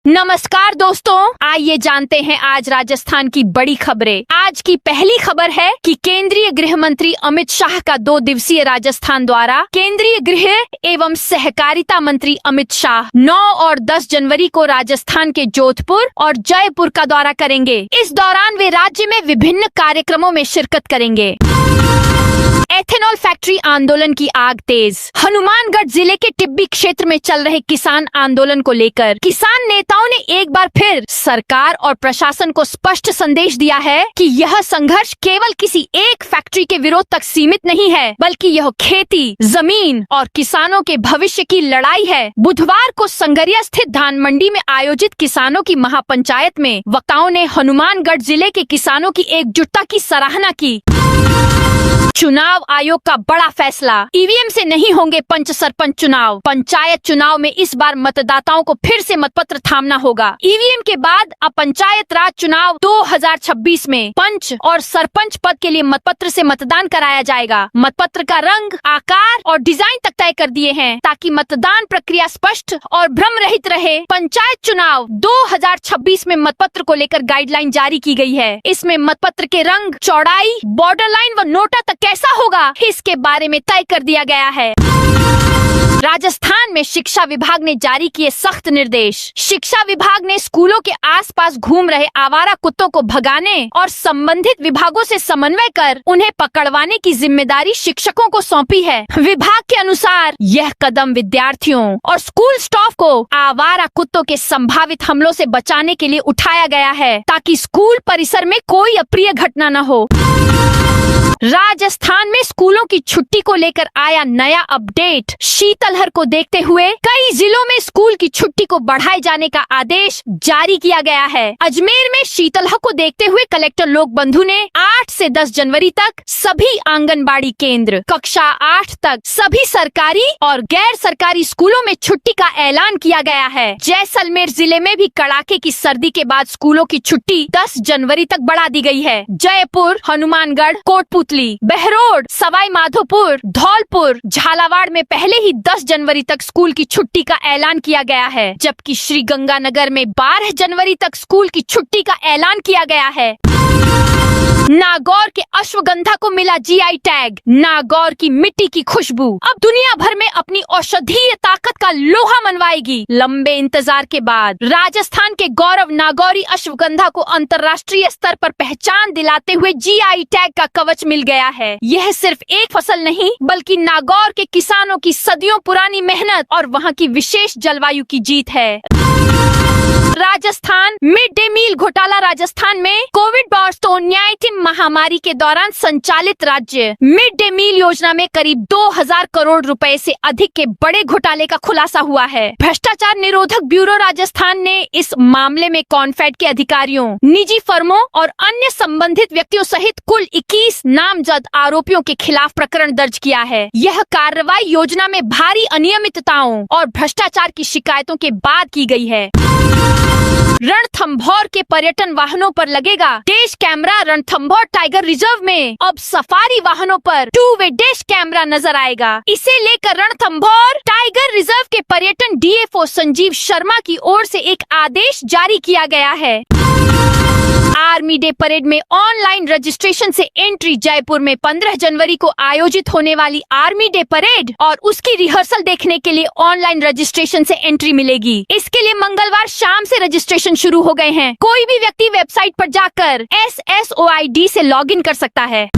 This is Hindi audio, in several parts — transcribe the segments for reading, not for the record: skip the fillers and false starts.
नमस्कार दोस्तों, आइए जानते हैं आज राजस्थान की बड़ी खबरें। आज की पहली खबर है कि केंद्रीय गृह मंत्री अमित शाह का 2 दिवसीय राजस्थान दौरा। केंद्रीय गृह एवं सहकारिता मंत्री अमित शाह 9 और 10 जनवरी को राजस्थान के जोधपुर और जयपुर का दौरा करेंगे। इस दौरान वे राज्य में विभिन्न कार्यक्रमों में शिरकत करेंगे। एथेनॉल फैक्ट्री आंदोलन की आग तेज। हनुमानगढ़ जिले के टिब्बी क्षेत्र में चल रहे किसान आंदोलन को लेकर किसान नेताओं ने एक बार फिर सरकार और प्रशासन को स्पष्ट संदेश दिया है कि यह संघर्ष केवल किसी एक फैक्ट्री के विरोध तक सीमित नहीं है, बल्कि यह खेती, जमीन और किसानों के भविष्य की लड़ाई है। बुधवार को संगरिया स्थित धान मंडी में आयोजित किसानों की महापंचायत में वक्ताओं ने हनुमानगढ़ जिले के किसानों की एकजुटता की सराहना की। चुनाव आयोग का बड़ा फैसला। ईवीएम से नहीं होंगे पंच सरपंच चुनाव। पंचायत चुनाव में इस बार मतदाताओं को फिर से मतपत्र थामना होगा। ईवीएम के बाद अब पंचायत राज चुनाव 2026 में पंच और सरपंच पद के लिए मतपत्र से मतदान कराया जाएगा। मतपत्र का रंग, आकार और डिजाइन तक तय कर दिए हैं ताकि मतदान प्रक्रिया स्पष्ट और भ्रम रहित रहे। पंचायत चुनाव 2026 में मतपत्र को लेकर गाइडलाइन जारी की गई है। इसमें मतपत्र के रंग, चौड़ाई, बॉर्डर लाइन व नोटा तक कैसा होगा, इसके बारे में तय कर दिया गया है। राजस्थान में शिक्षा विभाग ने जारी किए सख्त निर्देश। शिक्षा विभाग ने स्कूलों के आसपास घूम रहे आवारा कुत्तों को भगाने और संबंधित विभागों से समन्वय कर उन्हें पकड़वाने की जिम्मेदारी शिक्षकों को सौंपी है। विभाग के अनुसार यह कदम विद्यार्थियों और स्कूल स्टाफ को आवारा कुत्तों के संभावित हमलों से बचाने के लिए उठाया गया है, ताकि स्कूल परिसर में कोई अप्रिय घटना न हो। राजस्थान में स्कूलों की छुट्टी को लेकर आया नया अपडेट। शीतलहर को देखते हुए कई जिलों में स्कूल की छुट्टी को बढ़ाए जाने का आदेश जारी किया गया है। अजमेर में शीतलहर को देखते हुए कलेक्टर लोकबंधु ने 8 से 10 जनवरी तक सभी आंगनबाड़ी केंद्र, कक्षा 8 तक सभी सरकारी और गैर सरकारी स्कूलों में छुट्टी का ऐलान किया गया है। जैसलमेर जिले में भी कड़ाके की सर्दी के बाद स्कूलों की छुट्टी 10 जनवरी तक बढ़ा दी गई है। जयपुर, हनुमानगढ़, कोटपुतली, बहरोड, सवाई माधोपुर, धौलपुर, झालावाड़ में पहले ही 10 जनवरी तक स्कूल की छुट्टी का ऐलान किया गया है, जबकि श्रीगंगानगर में 12 जनवरी तक स्कूल की छुट्टी का ऐलान किया गया है। नागौर के अश्वगंधा को मिला जीआई टैग। नागौर की मिट्टी की खुशबू अब दुनिया भर में अपनी औषधीय ताकत का लोहा मनवाएगी। लंबे इंतजार के बाद राजस्थान के गौरव नागौरी अश्वगंधा को अंतर्राष्ट्रीय स्तर पर पहचान दिलाते हुए जीआई टैग का कवच मिल गया है। यह सिर्फ एक फसल नहीं, बल्कि नागौर के किसानों की सदियों पुरानी मेहनत और वहाँ की विशेष जलवायु की जीत है। राजस्थान मिड डे मील घोटाला। राजस्थान में कोविड-19 महामारी के दौरान संचालित राज्य मिड डे मील योजना में करीब 2000 करोड़ रुपए से अधिक के बड़े घोटाले का खुलासा हुआ है। भ्रष्टाचार निरोधक ब्यूरो राजस्थान ने इस मामले में कॉन्फेड के अधिकारियों, निजी फर्मों और अन्य संबंधित व्यक्तियों सहित कुल 21 नामजद आरोपियों के खिलाफ प्रकरण दर्ज किया है। यह कार्रवाई योजना में भारी अनियमितताओं और भ्रष्टाचार की शिकायतों के बाद की गई है। रणथंभौर के पर्यटन वाहनों पर लगेगा dash camera. Ranthambore tiger reserve में अब सफारी वाहनों पर 2-वे डैश कैमरा नजर आएगा। इसे लेकर रणथंभौर टाइगर रिजर्व के पर्यटन डीएफओ संजीव शर्मा की ओर से एक आदेश जारी किया गया है। आर्मी डे परेड में ऑनलाइन रजिस्ट्रेशन से एंट्री। जयपुर में 15 जनवरी को आयोजित होने वाली आर्मी डे परेड और उसकी रिहर्सल देखने के लिए ऑनलाइन रजिस्ट्रेशन से एंट्री मिलेगी। इसके लिए मंगलवार शाम से रजिस्ट्रेशन शुरू हो गए हैं। कोई भी व्यक्ति वेबसाइट पर जाकर SSOID से लॉगिन कर सकता है।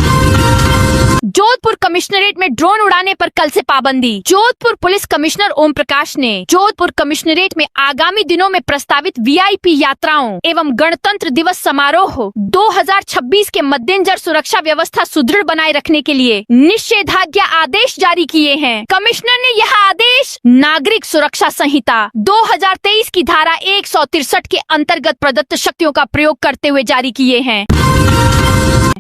जोधपुर कमिश्नरेट में ड्रोन उड़ाने पर कल से पाबंदी। जोधपुर पुलिस कमिश्नर ओम प्रकाश ने जोधपुर कमिश्नरेट में आगामी दिनों में प्रस्तावित VIP यात्राओं एवं गणतंत्र दिवस समारोह 2026 के मद्देनजर सुरक्षा व्यवस्था सुदृढ़ बनाए रखने के लिए निषेधाज्ञा आदेश जारी किए हैं। कमिश्नर ने यह आदेश नागरिक सुरक्षा संहिता 2023 की धारा 163 के अंतर्गत प्रदत्त शक्तियों का प्रयोग करते हुए जारी किए हैं।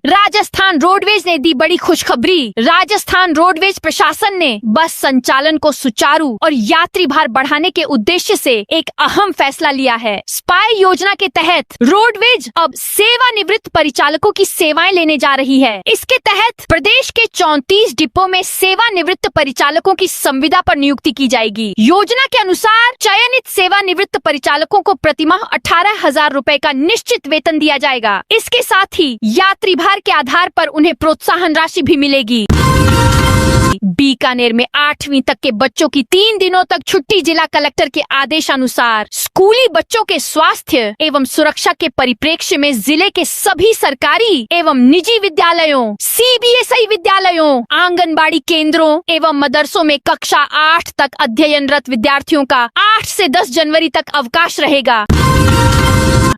राजस्थान रोडवेज ने दी बड़ी खुशखबरी। राजस्थान रोडवेज प्रशासन ने बस संचालन को सुचारू और यात्री भार बढ़ाने के उद्देश्य से एक अहम फैसला लिया है। स्पाई योजना के तहत रोडवेज अब सेवानिवृत्त परिचालकों की सेवाएं लेने जा रही है। इसके तहत प्रदेश के 34 डिपो में सेवानिवृत्त परिचालकों की संविदा पर नियुक्ति की जाएगी। योजना के अनुसार चयनित सेवानिवृत्त परिचालकों को प्रतिमाह 18,000 रुपए का निश्चित वेतन दिया जाएगा। इसके साथ ही यात्री भार के आधार पर उन्हें प्रोत्साहन राशि भी मिलेगी। बीकानेर में 8वीं तक के बच्चों की 3 दिनों तक छुट्टी जिला कलेक्टर के आदेशानुसार स्कूली बच्चों के स्वास्थ्य एवं सुरक्षा के परिप्रेक्ष्य में जिले के सभी सरकारी एवं निजी विद्यालयों, सीबीएसई विद्यालयों, आंगनबाड़ी केंद्रों एवं मदरसों में कक्षा 8 तक अध्ययनरत विद्यार्थियों का 8 से 10 जनवरी तक अवकाश रहेगा।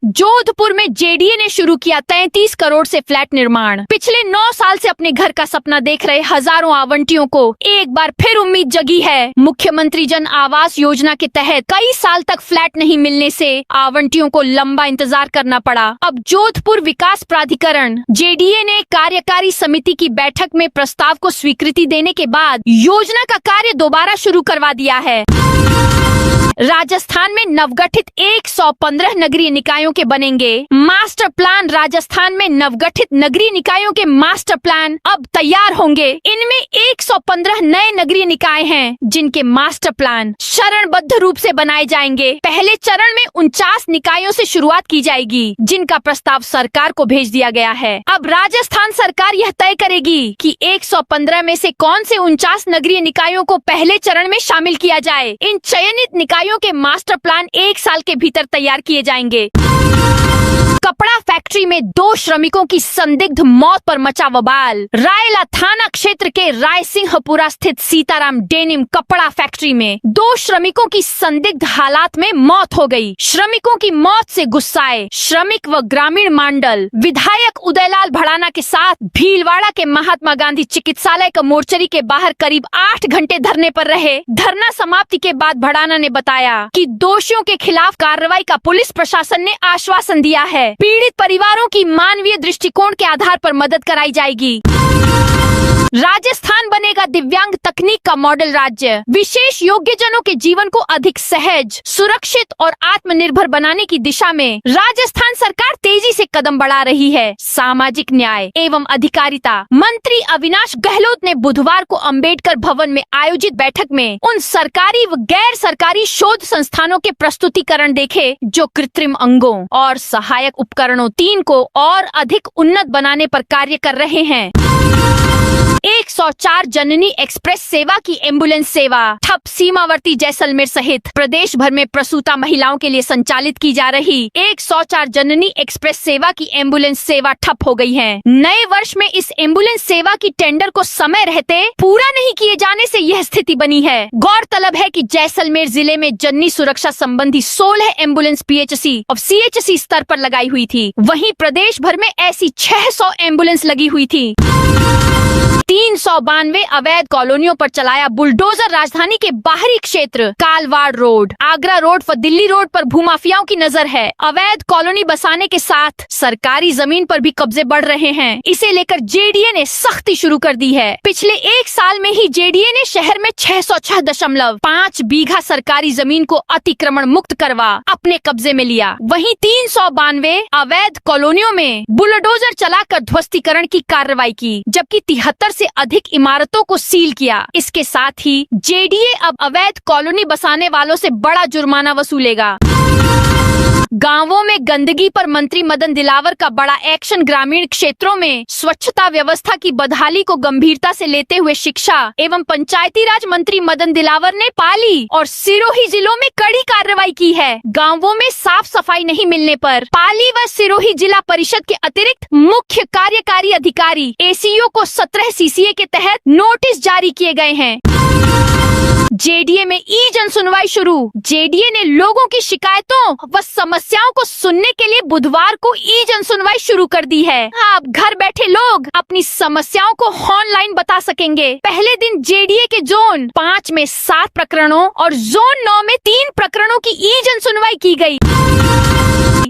जोधपुर में जेडीए ने शुरू किया 33 करोड़ से फ्लैट निर्माण। पिछले 9 साल से अपने घर का सपना देख रहे हजारों आवंटियों को एक बार फिर उम्मीद जगी है। मुख्यमंत्री जन आवास योजना के तहत कई साल तक फ्लैट नहीं मिलने से आवंटियों को लंबा इंतजार करना पड़ा। अब जोधपुर विकास प्राधिकरण जेडीए ने कार्यकारी समिति की बैठक में प्रस्ताव को स्वीकृति देने के बाद योजना का कार्य दोबारा शुरू करवा दिया है। राजस्थान में नवगठित 115 नगरीय निकायों के बनेंगे मास्टर प्लान। राजस्थान में नवगठित नगरीय निकायों के मास्टर प्लान अब तैयार होंगे। इनमें 115 नए नगरीय निकाय हैं, जिनके मास्टर प्लान चरणबद्ध रूप से बनाए जाएंगे। पहले चरण में 49 निकायों से शुरुआत की जाएगी, जिनका प्रस्ताव सरकार को भेज दिया गया है। अब राजस्थान सरकार यह तय करेगी कि 115 में से कौन से 49 नगरीय निकायों को पहले चरण में शामिल किया जाए। इन चयनित निकायों के मास्टर प्लान 1 साल के भीतर तैयार किए जाएंगे। कपड़ा फैक्ट्री में 2 श्रमिकों की संदिग्ध मौत पर मचा बवाल। रायला थाना क्षेत्र के रायसिंहपुरा स्थित सीताराम डेनिम कपड़ा फैक्ट्री में 2 श्रमिकों की संदिग्ध हालात में मौत हो गई। श्रमिकों की मौत से गुस्साए श्रमिक व ग्रामीण मंडल विधायक उदयलाल भड़ाना के साथ भीलवाड़ा के महात्मा गांधी चिकित्सालय का मोर्चरी के बाहर करीब 8 घंटे धरने पर रहे। धरना समाप्ति के बाद भड़ाना ने बताया कि दोषियों के खिलाफ कार्रवाई का पुलिस प्रशासन ने आश्वासन दिया है। पीड़ित परिवारों की मानवीय दृष्टिकोण के आधार पर मदद कराई जाएगी। राजस्थान बनेगा दिव्यांग तकनीक का मॉडल राज्य। विशेष योग्यजनों के जीवन को अधिक सहज, सुरक्षित और आत्मनिर्भर बनाने की दिशा में राजस्थान सरकार तेजी से कदम बढ़ा रही है। सामाजिक न्याय एवं अधिकारिता मंत्री अविनाश गहलोत ने बुधवार को अंबेडकर भवन में आयोजित बैठक में उन सरकारी व गैर सरकारी शोध संस्थानों के प्रस्तुतिकरण देखे, जो कृत्रिम अंगों और सहायक उपकरणों 3 को और अधिक उन्नत बनाने पर कार्य कर रहे हैं। 104 जननी एक्सप्रेस सेवा की एम्बुलेंस सेवा ठप। सीमावर्ती जैसलमेर सहित प्रदेश भर में प्रसूता महिलाओं के लिए संचालित की जा रही 104 जननी एक्सप्रेस सेवा की एम्बुलेंस सेवा ठप हो गई है। नए वर्ष में इस एम्बुलेंस सेवा की टेंडर को समय रहते पूरा नहीं किए जाने से यह स्थिति बनी है। गौरतलब है कि जैसलमेर जिले में जननी सुरक्षा संबंधी 16 एम्बुलेंस पीएचसी और सीएचसी स्तर पर लगाई हुई थी। वहीं प्रदेश भर में ऐसी 600 एम्बुलेंस लगी हुई थी। 392 अवैध कॉलोनियों पर चलाया बुलडोजर। राजधानी के बाहरी क्षेत्र कालवाड़ रोड, आगरा रोड व दिल्ली रोड पर भूमाफियाओं की नजर है। अवैध कॉलोनी बसाने के साथ सरकारी जमीन पर भी कब्जे बढ़ रहे हैं। इसे लेकर जेडीए ने सख्ती शुरू कर दी है। पिछले 1 साल में ही जेडीए ने शहर में 606.5 बीघा सरकारी जमीन को अतिक्रमण मुक्त करवा अपने कब्जे में लिया। वहीं 392 अवैध कॉलोनियों में बुलडोजर चलाकर ध्वस्तीकरण की कार्रवाई की, जबकि 73 से अधिक इमारतों को सील किया। इसके साथ ही जेडीए अब अवैध कॉलोनी बसाने वालों से बड़ा जुर्माना वसूलेगा। गांवों में गंदगी पर मंत्री मदन दिलावर का बड़ा एक्शन। ग्रामीण क्षेत्रों में स्वच्छता व्यवस्था की बदहाली को गंभीरता से लेते हुए शिक्षा एवं पंचायती राज मंत्री मदन दिलावर ने पाली और सिरोही जिलों में कड़ी कार्रवाई की है। गांवों में साफ सफाई नहीं मिलने पर पाली व सिरोही जिला परिषद के अतिरिक्त मुख्य कार्यकारी अधिकारी एसीओ को 17 सीसीए के तहत नोटिस जारी किए गए हैं। जेडीए में ई जन सुनवाई शुरू। जेडीए ने लोगों की शिकायतों व समस्याओं को सुनने के लिए बुधवार को ई जन सुनवाई शुरू कर दी है। अब घर बैठे लोग अपनी समस्याओं को ऑनलाइन बता सकेंगे। पहले दिन जेडीए के जोन 5 में 7 प्रकरणों और जोन 9 में 3 प्रकरणों की ई जन सुनवाई की गई।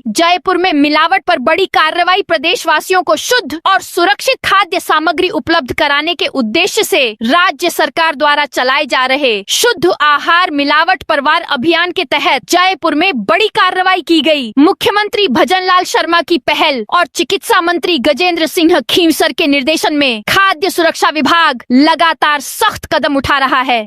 जयपुर में मिलावट पर बड़ी कार्रवाई। प्रदेशवासियों को शुद्ध और सुरक्षित खाद्य सामग्री उपलब्ध कराने के उद्देश्य से राज्य सरकार द्वारा चलाए जा रहे शुद्ध आहार मिलावट परवार अभियान के तहत जयपुर में बड़ी कार्रवाई की गई। मुख्यमंत्री भजनलाल शर्मा की पहल और चिकित्सा मंत्री गजेंद्र सिंह खींवसर के निर्देशन में खाद्य सुरक्षा विभाग लगातार सख्त कदम उठा रहा है।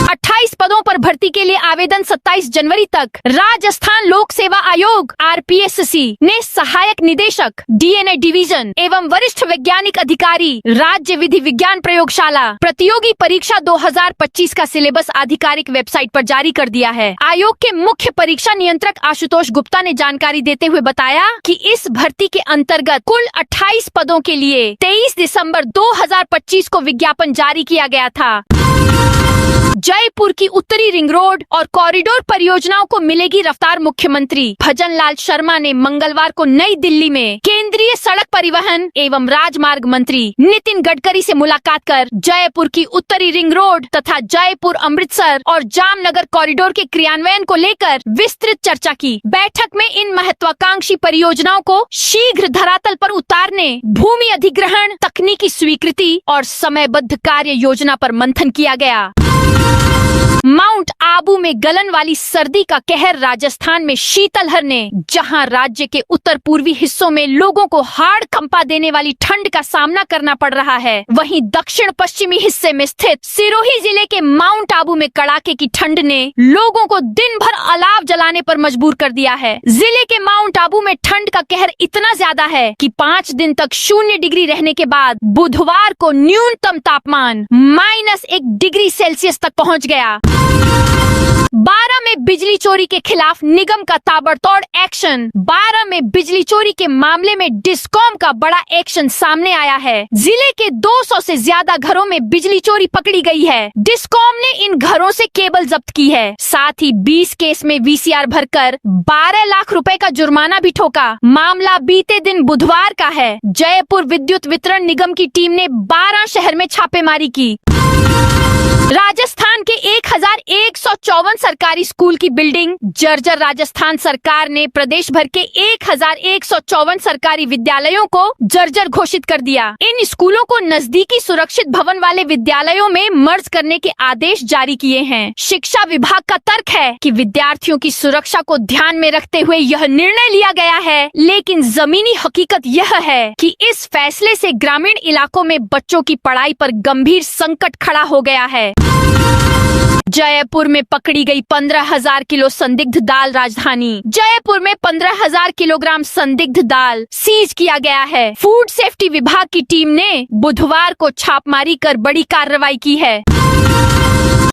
28 पदों पर भर्ती के लिए आवेदन 27 जनवरी तक। राजस्थान लोक सेवा आयोग RPSC ने सहायक निदेशक DNA डिवीजन एवं वरिष्ठ वैज्ञानिक अधिकारी राज्य विधि विज्ञान प्रयोगशाला प्रतियोगी परीक्षा 2025 का सिलेबस आधिकारिक वेबसाइट पर जारी कर दिया है। आयोग के मुख्य परीक्षा नियंत्रक आशुतोष गुप्ता ने जानकारी देते हुए बताया कि इस भर्ती के अंतर्गत कुल 28 पदों के लिए 23 दिसंबर 2025 को विज्ञापन जारी किया गया था। जयपुर की उत्तरी रिंग रोड और कॉरिडोर परियोजनाओं को मिलेगी रफ्तार। मुख्यमंत्री भजनलाल शर्मा ने मंगलवार को नई दिल्ली में केंद्रीय सड़क परिवहन एवं राजमार्ग मंत्री नितिन गडकरी से मुलाकात कर जयपुर की उत्तरी रिंग रोड तथा जयपुर अमृतसर और जामनगर कॉरिडोर के क्रियान्वयन को लेकर विस्तृत चर्चा की। बैठक में इन महत्वाकांक्षी परियोजनाओं को शीघ्र धरातल पर उतारने, भूमि अधिग्रहण, तकनीकी स्वीकृति और समयबद्ध कार्य योजना पर मंथन किया गया। माउंट आबू में गलन वाली सर्दी का कहर। राजस्थान में शीतलहर ने जहां राज्य के उत्तर पूर्वी हिस्सों में लोगों को हाड़ कंपा देने वाली ठंड का सामना करना पड़ रहा है, वहीं दक्षिण पश्चिमी हिस्से में स्थित सिरोही जिले के माउंट आबू में कड़ाके की ठंड ने लोगों को दिन भर अलाव जलाने पर मजबूर कर दिया है। जिले के माउंट आबू में ठंड का कहर इतना ज्यादा है कि 5 दिन तक 0 डिग्री रहने के बाद बुधवार को न्यूनतम तापमान -1 डिग्री सेल्सियस तक पहुंच गया। 12 में बिजली चोरी के खिलाफ निगम का ताबड़तोड़ एक्शन। 12 में बिजली चोरी के मामले में डिस्कॉम का बड़ा एक्शन सामने आया है। जिले के 200 से ज्यादा घरों में बिजली चोरी पकड़ी गई है। डिस्कॉम ने इन घरों से केबल जब्त की है। साथ ही 20 केस में VCR भरकर 12 लाख रुपए का जुर्माना भी ठोका। मामला बीते दिन बुधवार का है। जयपुर विद्युत वितरण निगम की टीम ने 12 शहर में छापेमारी की। राजस्थान के 1154 सरकारी स्कूल की बिल्डिंग जर्जर। राजस्थान सरकार ने प्रदेश भर के 1154 सरकारी विद्यालयों को जर्जर घोषित कर दिया। इन स्कूलों को नजदीकी सुरक्षित भवन वाले विद्यालयों में मर्ज करने के आदेश जारी किए हैं। शिक्षा विभाग का तर्क है कि विद्यार्थियों की सुरक्षा को ध्यान में रखते हुए यह निर्णय लिया गया है, लेकिन जमीनी हकीकत यह है कि इस फैसले से ग्रामीण इलाकों में बच्चों की पढ़ाई पर गंभीर संकट खड़ा हो गया है। जयपुर में पकड़ी गई 15,000 किलो संदिग्ध दाल। राजधानी जयपुर में 15,000 किलोग्राम संदिग्ध दाल सीज किया गया है। फूड सेफ्टी विभाग की टीम ने बुधवार को छापमारी कर बड़ी कार्रवाई की है।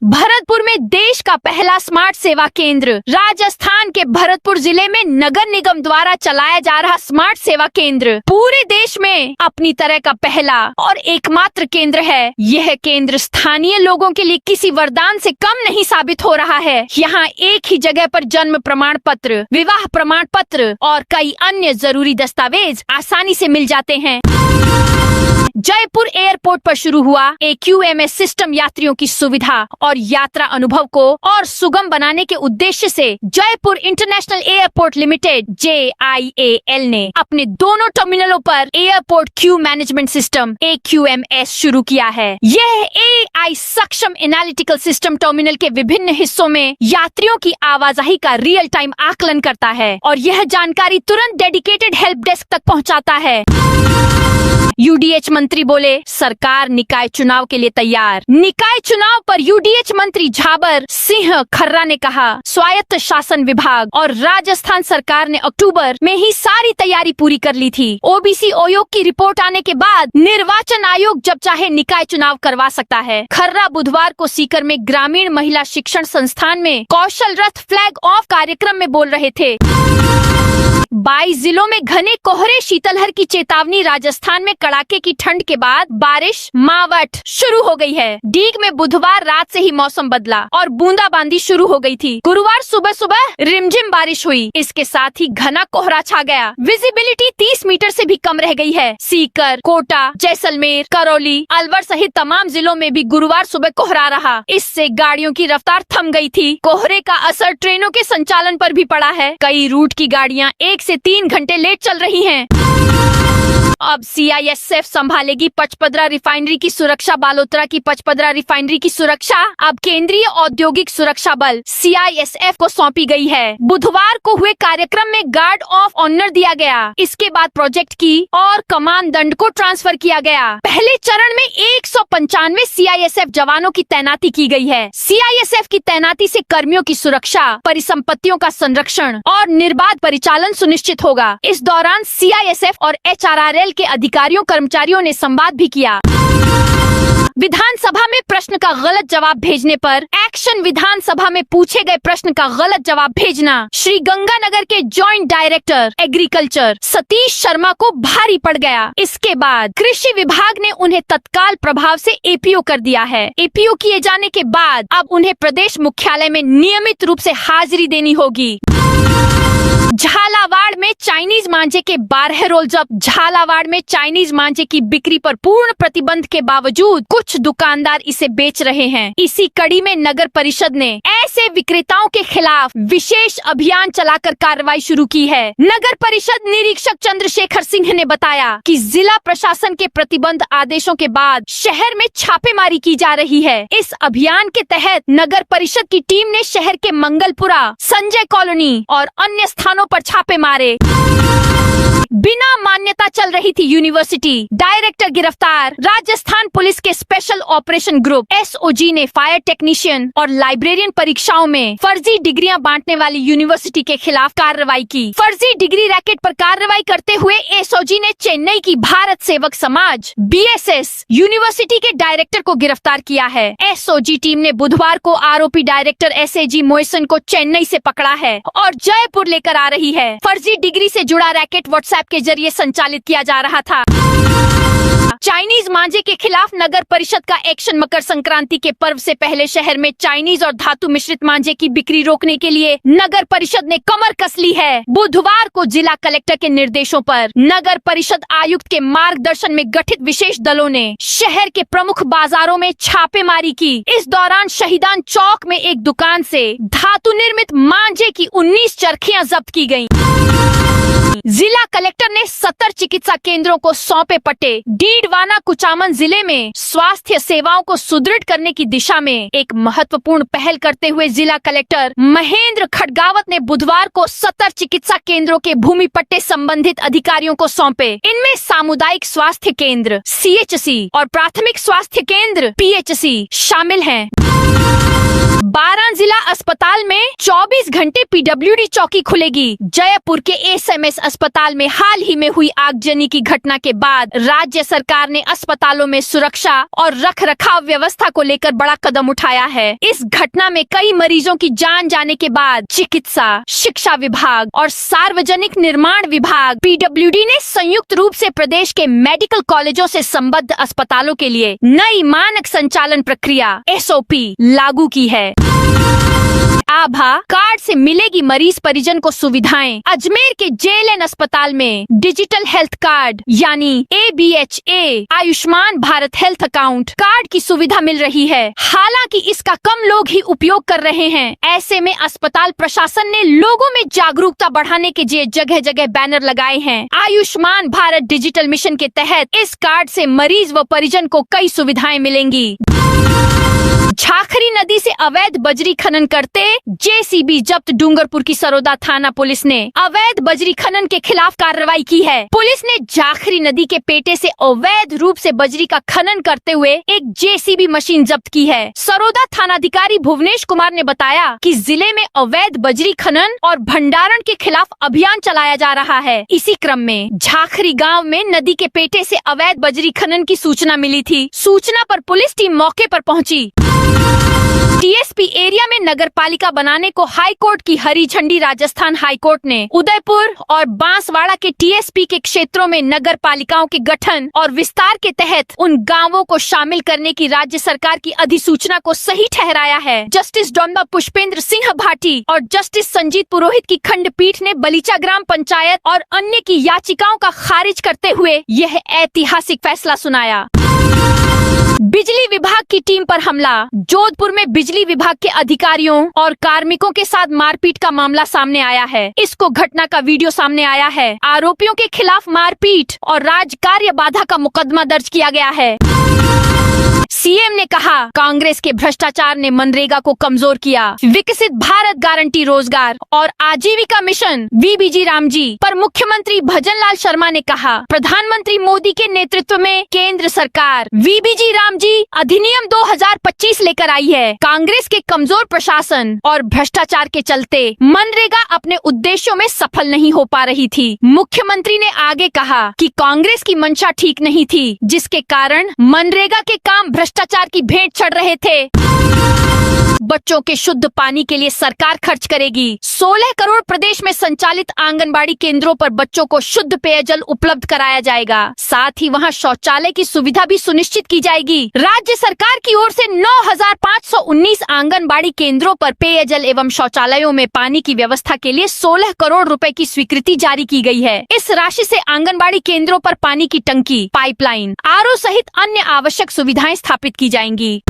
भरतपुर में देश का पहला स्मार्ट सेवा केंद्र। राजस्थान के भरतपुर जिले में नगर निगम द्वारा चलाया जा रहा स्मार्ट सेवा केंद्र पूरे देश में अपनी तरह का पहला और एकमात्र केंद्र है। यह केंद्र स्थानीय लोगों के लिए किसी वरदान से कम नहीं साबित हो रहा है। यहाँ एक ही जगह पर जन्म प्रमाण पत्र, विवाह प्रमाण पत्र और कई अन्य जरूरी दस्तावेज आसानी से मिल जाते हैं। जयपुर एयरपोर्ट पर शुरू हुआ AQMS सिस्टम यात्रियों की सुविधा और यात्रा अनुभव को और सुगम बनाने के उद्देश्य से Jaipur international airport limited JIAL ने अपने दोनों टर्मिनलों पर airport Q management system AQMS शुरू किया है। यह AI सक्षम एनालिटिकल सिस्टम टर्मिनल के विभिन्न हिस्सों में यात्रियों की आवाजाही का रियल टाइम आकलन करता है और यह जानकारी तुरंत डेडिकेटेड हेल्प डेस्क तक पहुंचाता है। UDH मंत्री बोले, सरकार निकाय चुनाव के लिए तैयार। निकाय चुनाव पर UDH मंत्री झाबर सिंह खर्रा ने कहा, स्वायत्त शासन विभाग और राजस्थान सरकार ने अक्टूबर में ही सारी तैयारी पूरी कर ली थी। OBC आयोग की रिपोर्ट आने के बाद निर्वाचन आयोग जब चाहे निकाय चुनाव करवा सकता है। खर्रा बुधवार को सीकर में ग्रामीण महिला शिक्षण संस्थान में कौशल रथ फ्लैग ऑफ कार्यक्रम में बोल रहे थे। 22 जिलों में घने कोहरे, शीतलहर की चेतावनी। राजस्थान में कड़ाके की ठंड के बाद बारिश मावठ शुरू हो गई है। डीग में बुधवार रात से ही मौसम बदला और बूंदाबांदी शुरू हो गई थी। गुरुवार सुबह सुबह रिमझिम बारिश हुई। इसके साथ ही घना कोहरा छा गया। विजिबिलिटी 30 मीटर से भी कम रह गई है। सीकर, कोटा, जैसलमेर, करौली, अलवर सहित तमाम जिलों में भी गुरुवार सुबह कोहरा रहा। इससे गाड़ियों की रफ्तार थम गई थी। कोहरे का असर ट्रेनों के संचालन पर भी पड़ा है। कई रूट की गाड़ियां 1 से 3 घंटे लेट चल रही हैं। अब CISF संभालेगी पचपदरा रिफाइनरी की सुरक्षा। बालोतरा की पचपदरा रिफाइनरी की सुरक्षा अब केंद्रीय औद्योगिक सुरक्षा बल CISF को सौंपी गई है। बुधवार को हुए कार्यक्रम में गार्ड ऑफ ऑनर दिया गया। इसके बाद प्रोजेक्ट की और कमान दंड को ट्रांसफर किया गया। पहले चरण में 195 CISF जवानों की तैनाती की गई है। CISF की तैनाती से कर्मियों की सुरक्षा, परिसंपत्तियों का संरक्षण और निर्बाध परिचालन सुनिश्चित होगा। इस दौरान CISF और HRRL के अधिकारियों कर्मचारियों ने संवाद भी किया। विधानसभा में प्रश्न का गलत जवाब भेजने पर एक्शन। विधानसभा में पूछे गए प्रश्न का गलत जवाब भेजना श्री गंगानगर के joint director agriculture Satish Sharma को भारी पड़ गया। इसके बाद कृषि विभाग ने उन्हें तत्काल प्रभाव से APO कर दिया है। APO किए जाने के बाद अब उन्हें प्रदेश मुख्यालय में नियमित रूप से हाजिरी देनी होगी। झालावाड़ में चाइनीज मांझे के 12 रोल जब्त। झालावाड़ में चाइनीज मांझे की बिक्री पर पूर्ण प्रतिबंध के बावजूद कुछ दुकानदार इसे बेच रहे हैं। इसी कड़ी में नगर परिषद ने ऐसे विक्रेताओं के खिलाफ विशेष अभियान चलाकर कार्रवाई शुरू की है। नगर परिषद निरीक्षक चंद्रशेखर सिंह ने बताया कि जिला प्रशासन के प्रतिबंध आदेशों के बाद शहर में छापेमारी की जा रही है। इस अभियान के तहत नगर परिषद की टीम ने शहर के मंगलपुरा, संजय कॉलोनी और अन्य स्थानों पर छापे मारे। बिना मान्यता चल रही थी यूनिवर्सिटी, डायरेक्टर गिरफ्तार। राजस्थान पुलिस के स्पेशल ऑपरेशन ग्रुप SOG ने फायर टेक्नीशियन और लाइब्रेरियन परीक्षाओं में फर्जी डिग्रियां बांटने वाली यूनिवर्सिटी के खिलाफ कार्रवाई की। फर्जी डिग्री रैकेट पर कार्रवाई करते हुए SOG ने चेन्नई की भारत सेवक समाज BSS यूनिवर्सिटी के डायरेक्टर को गिरफ्तार किया है। SOG टीम ने बुधवार को आरोपी डायरेक्टर SAG मोइसन को चेन्नई से पकड़ा है और जयपुर लेकर आ रही है। फर्जी डिग्री से जुड़ा रैकेट व्हाट्सएप के जरिए संचालित किया जा रहा था। चाइनीज मांझे के खिलाफ नगर परिषद का एक्शन। मकर संक्रांति के पर्व से पहले शहर में चाइनीज और धातु मिश्रित मांझे की बिक्री रोकने के लिए नगर परिषद ने कमर कस ली है। बुधवार को जिला कलेक्टर के निर्देशों पर नगर परिषद आयुक्त के मार्गदर्शन में गठित विशेष दलों ने शहर के प्रमुख बाजारों में छापेमारी की। इस दौरान शहीदान चौक में एक दुकान से धातु निर्मित मांझे की 19 चरखियां जब्त की गयी। जिला कलेक्टर ने 70 चिकित्सा केंद्रों को सौंपे पट्टे। डीडवाना कुचामन जिले में स्वास्थ्य सेवाओं को सुदृढ़ करने की दिशा में एक महत्वपूर्ण पहल करते हुए जिला कलेक्टर महेंद्र खडगावत ने बुधवार को 70 चिकित्सा केंद्रों के भूमि पट्टे संबंधित अधिकारियों को सौंपे। इनमें सामुदायिक स्वास्थ्य केंद्र CHC और प्राथमिक स्वास्थ्य केंद्र PHC शामिल हैं। 12 जिला अस्पताल में 24 घंटे PWD चौकी खुलेगी। जयपुर के SMS अस्पताल में हाल ही में हुई आगजनी की घटना के बाद राज्य सरकार ने अस्पतालों में सुरक्षा और रखरखाव व्यवस्था को लेकर बड़ा कदम उठाया है। इस घटना में कई मरीजों की जान जाने के बाद चिकित्सा, शिक्षा विभाग और सार्वजनिक निर्माण विभाग PWD ने संयुक्त रूप से प्रदेश के मेडिकल कॉलेजों से संबद्ध अस्पतालों के लिए नई मानक संचालन प्रक्रिया SOP लागू की है। आभा कार्ड से मिलेगी मरीज परिजन को सुविधाएं। अजमेर के JLN अस्पताल में डिजिटल हेल्थ कार्ड यानी ABHA Ayushman Bharat health account card की सुविधा मिल रही है। हालांकि इसका कम लोग ही उपयोग कर रहे हैं। ऐसे में अस्पताल प्रशासन ने लोगों में जागरूकता बढ़ाने के लिए जगह जगह बैनर लगाए हैं। आयुष्मान भारत डिजिटल मिशन के तहत इस कार्ड से मरीज व परिजन को कई सुविधाएं मिलेंगी। झाखरी नदी से अवैध बजरी खनन करते JCB जब्त। डूंगरपुर की सरोदा थाना पुलिस ने अवैध बजरी खनन के खिलाफ कार्रवाई की है। पुलिस ने झाखरी नदी के पेटे से अवैध रूप से बजरी का खनन करते हुए एक JCB मशीन जब्त की है। सरोदा थानाधिकारी भुवनेश कुमार ने बताया कि जिले में अवैध बजरी खनन और भंडारण के खिलाफ अभियान चलाया जा रहा है। इसी क्रम में झाखरी गाँव में नदी के पेटे से अवैध बजरी खनन की सूचना मिली थी। सूचना पर पुलिस टीम मौके पर पहुंची। टीएसपी एरिया में नगरपालिका बनाने को हाई कोर्ट की हरी झंडी। राजस्थान हाई कोर्ट ने उदयपुर और बांसवाड़ा के टीएसपी के क्षेत्रों में नगरपालिकाओं के गठन और विस्तार के तहत उन गांवों को शामिल करने की राज्य सरकार की अधिसूचना को सही ठहराया है। जस्टिस डॉ पुष्पेंद्र सिंह भाटी और जस्टिस संजीत पुरोहित की खंडपीठ ने बलीचा ग्राम पंचायत और अन्य की याचिकाओं का खारिज करते हुए यह ऐतिहासिक फैसला सुनाया। बिजली विभाग की टीम पर हमला। जोधपुर में बिजली विभाग के अधिकारियों और कार्मिकों के साथ मारपीट का मामला सामने आया है। इसको घटना का वीडियो सामने आया है। आरोपियों के खिलाफ मारपीट और राजकार्य बाधा का मुकदमा दर्ज किया गया है। सीएम ने कहा कांग्रेस के भ्रष्टाचार ने मनरेगा को कमजोर किया। विकसित भारत गारंटी रोजगार और आजीविका मिशन वीबीजी रामजी पर मुख्यमंत्री भजनलाल शर्मा ने कहा प्रधानमंत्री मोदी के नेतृत्व में केंद्र सरकार वीबीजी रामजी अधिनियम 2025 लेकर आई है। कांग्रेस के कमजोर प्रशासन और भ्रष्टाचार के चलते मनरेगा अपने उद्देश्यों में सफल नहीं हो पा रही थी। मुख्यमंत्री ने आगे कहा कि कांग्रेस की मंशा ठीक नहीं थी, जिसके कारण मनरेगा के काम भ्रष्टाचार की भेंट चढ़ रहे थे। बच्चों के शुद्ध पानी के लिए सरकार खर्च करेगी 16 करोड़। प्रदेश में संचालित आंगनबाड़ी केंद्रों पर बच्चों को शुद्ध पेयजल उपलब्ध कराया जाएगा। साथ ही वहां शौचालय की सुविधा भी सुनिश्चित की जाएगी। राज्य सरकार की ओर से 9,519 आंगनबाड़ी केंद्रों पर पेयजल एवं शौचालयों में पानी की व्यवस्था के लिए 16 करोड़ रुपए की स्वीकृति जारी की गई है। इस राशि से आंगनबाड़ी केंद्रों पर पानी की टंकी, पाइपलाइन, आरओ सहित अन्य आवश्यक सुविधाएं स्थापित की जाएंगी।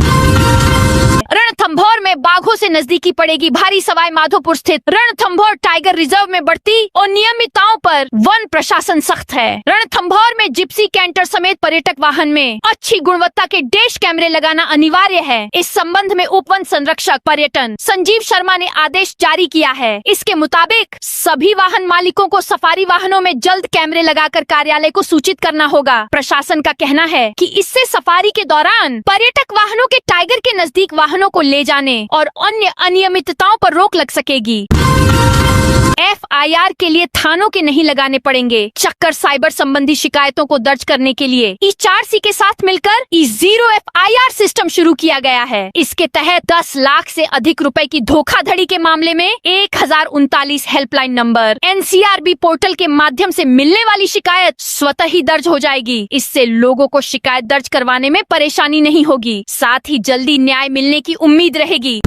रणथंभौर में बाघों से नजदीकी पड़ेगी भारी। सवाई माधोपुर स्थित रणथंभौर टाइगर रिजर्व में बढ़ती अनियमितताओं पर वन प्रशासन सख्त है। रणथंभौर में जिप्सी कैंटर समेत पर्यटक वाहन में अच्छी गुणवत्ता के डैश कैमरे लगाना अनिवार्य है। इस संबंध में उप वन संरक्षक पर्यटन संजीव शर्मा ने आदेश जारी किया है। इसके मुताबिक सभी वाहन मालिकों को सफारी वाहनों में जल्द कैमरे लगाकर कार्यालय को सूचित करना होगा। प्रशासन का कहना है कि इससे सफारी के दौरान पर्यटक वाहनों के टाइगर के नजदीक वाहनों को ले जाने और अन्य अनियमितताओं पर रोक लग सकेगी। एफआईआर के लिए थानों के नहीं लगाने पड़ेंगे चक्कर। साइबर संबंधी शिकायतों को दर्ज करने के लिए ई4सी के साथ मिलकर ई0 एफआईआर सिस्टम शुरू किया गया है। इसके तहत 10 लाख से अधिक रुपए की धोखाधड़ी के मामले में 1039 हेल्पलाइन नंबर एनसीआरबी पोर्टल के माध्यम से मिलने वाली शिकायत स्वतः ही दर्ज हो जाएगी। इससे लोगों को शिकायत दर्ज करवाने में परेशानी नहीं होगी। साथ ही जल्दी न्याय मिलने की उम्मीद रहेगी।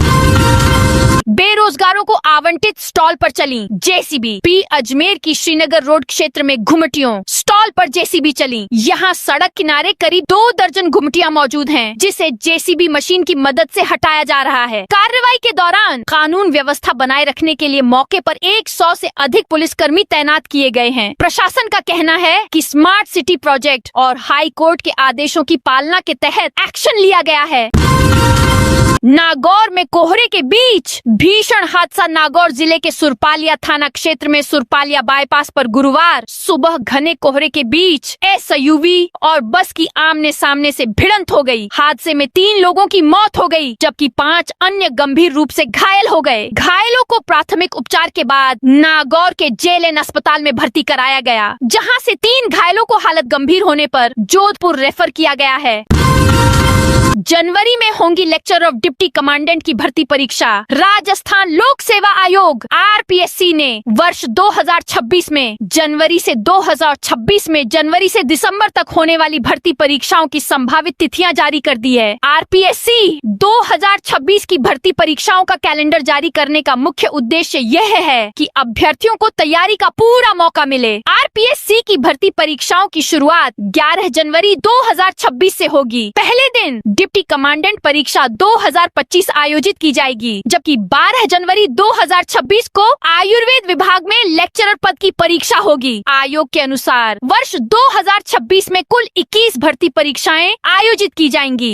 बेरोजगारों को आवंटित स्टॉल पर चली जेसीबी। पी अजमेर की श्रीनगर रोड क्षेत्र में घुमटियों स्टॉल पर जेसीबी चली। यहाँ सड़क किनारे करीब 2 दर्जन घुमटियां मौजूद हैं, जिसे जेसीबी मशीन की मदद से हटाया जा रहा है। कार्रवाई के दौरान कानून व्यवस्था बनाए रखने के लिए मौके पर 100 से अधिक पुलिसकर्मी तैनात किए गए हैं। प्रशासन का कहना है कि स्मार्ट सिटी प्रोजेक्ट और हाई कोर्ट के आदेशों की पालना के तहत एक्शन लिया गया है। नागौर में कोहरे के बीच भीषण हादसा। नागौर जिले के सुरपालिया थाना क्षेत्र में सुरपालिया बाईपास पर गुरुवार सुबह घने कोहरे के बीच एसयूवी और बस की आमने सामने से भिड़ंत हो गई। हादसे में 3 लोगों की मौत हो गई, जबकि 5 अन्य गंभीर रूप से घायल हो गए। घायलों को प्राथमिक उपचार के बाद नागौर के जेएलएन अस्पताल में भर्ती कराया गया, जहां से 3 घायलों को हालत गंभीर होने पर जोधपुर रेफर किया गया है। जनवरी में होंगी लेक्चर ऑफ डिप्टी कमांडेंट की भर्ती परीक्षा। राजस्थान लोक सेवा आयोग आरपीएससी ने वर्ष 2026 में जनवरी से दिसंबर तक होने वाली भर्ती परीक्षाओं की संभावित तिथियां जारी कर दी है। आरपीएससी 2026 की भर्ती परीक्षाओं का कैलेंडर जारी करने का मुख्य उद्देश्य यह है कि अभ्यर्थियों को तैयारी का पूरा मौका मिले। आरपीएससी की भर्ती परीक्षाओं की शुरुआत 11 जनवरी 2026 से होगी। पहले दिन डिप्टी कमांडेंट परीक्षा 2025 आयोजित की जाएगी, जबकि 12 जनवरी 2026 को आयुर्वेद विभाग में लेक्चरर पद की परीक्षा होगी। आयोग के अनुसार वर्ष 2026 में कुल 21 भर्ती परीक्षाएं आयोजित की जाएंगी।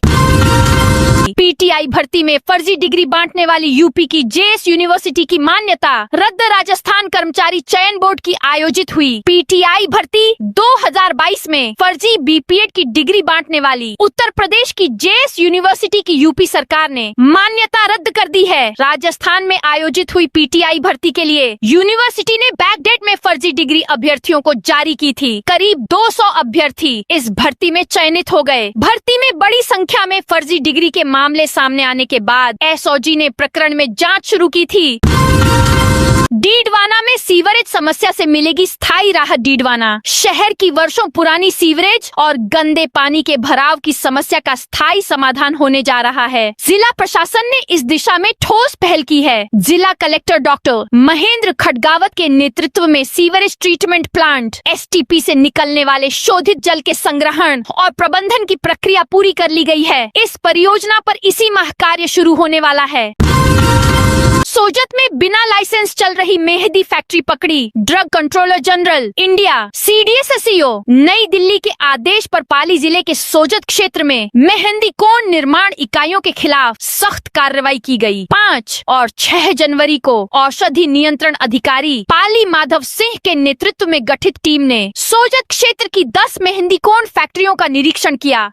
पीटीआई भर्ती में फर्जी डिग्री बांटने वाली यूपी की जेएस यूनिवर्सिटी की मान्यता रद्द। राजस्थान कर्मचारी चयन बोर्ड की आयोजित हुई पीटीआई भर्ती 2022 में फर्जी बीपीएड की डिग्री बांटने वाली उत्तर प्रदेश की जेएस यूनिवर्सिटी की यूपी सरकार ने मान्यता रद्द कर दी है। राजस्थान में आयोजित हुई पीटीआई भर्ती के लिए यूनिवर्सिटी ने बैकडेट में फर्जी फर्जी डिग्री अभ्यर्थियों को जारी की थी। करीब 200 अभ्यर्थी इस भर्ती में चयनित हो गए। भर्ती में बड़ी संख्या में फर्जी डिग्री के मामले सामने आने के बाद एसओजी ने प्रकरण में जांच शुरू की थी। डीडवाना में सीवरेज समस्या से मिलेगी स्थायी राहत। डीडवाना शहर की वर्षों पुरानी सीवरेज और गंदे पानी के भराव की समस्या का स्थायी समाधान होने जा रहा है। जिला प्रशासन ने इस दिशा में ठोस पहल की है। जिला कलेक्टर डॉक्टर महेंद्र खडगावत के नेतृत्व में सीवरेज ट्रीटमेंट प्लांट एसटीपी से निकलने वाले शोधित जल के संग्रहण और प्रबंधन की प्रक्रिया पूरी कर ली गई है। इस परियोजना पर इसी माह कार्य शुरू होने वाला है। सोजत में बिना लाइसेंस चल रही मेहंदी फैक्ट्री पकड़ी। Drug controller general India CDSSEO नई दिल्ली के आदेश पर पाली जिले के सोजत क्षेत्र में मेहंदी कोन निर्माण इकाइयों के खिलाफ सख्त कार्रवाई की गई। 5 और 6 जनवरी को औषधि नियंत्रण अधिकारी पाली माधव सिंह के नेतृत्व में गठित टीम ने सोजत क्षेत्र की 10 मेहंदी कोन फैक्ट्रियों का निरीक्षण किया।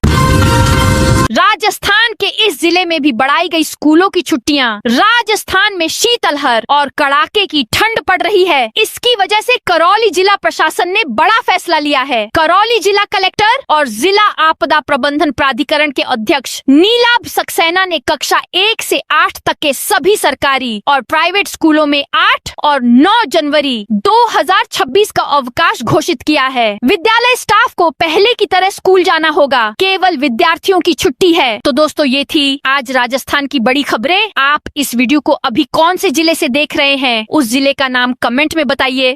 राजस्थान के इस जिले में भी बढ़ाई गई स्कूलों की छुट्टियां। राजस्थान में शीतलहर और कड़ाके की ठंड पड़ रही है। इसकी वजह से करौली जिला प्रशासन ने बड़ा फैसला लिया है। करौली जिला कलेक्टर और जिला आपदा प्रबंधन प्राधिकरण के अध्यक्ष नीलाभ सक्सेना ने कक्षा 1 से 8 तक के सभी सरकारी और प्राइवेट स्कूलों में 8 और 9 जनवरी 2026 का अवकाश घोषित किया है। विद्यालय स्टाफ को पहले की तरह स्कूल जाना होगा। केवल विद्यार्थियों की छुट्टी है। तो दोस्तों, ये थी आज राजस्थान की बड़ी खबरें। आप इस वीडियो को अभी कौन से जिले से देख रहे हैं, उस जिले का नाम कमेंट में बताइए।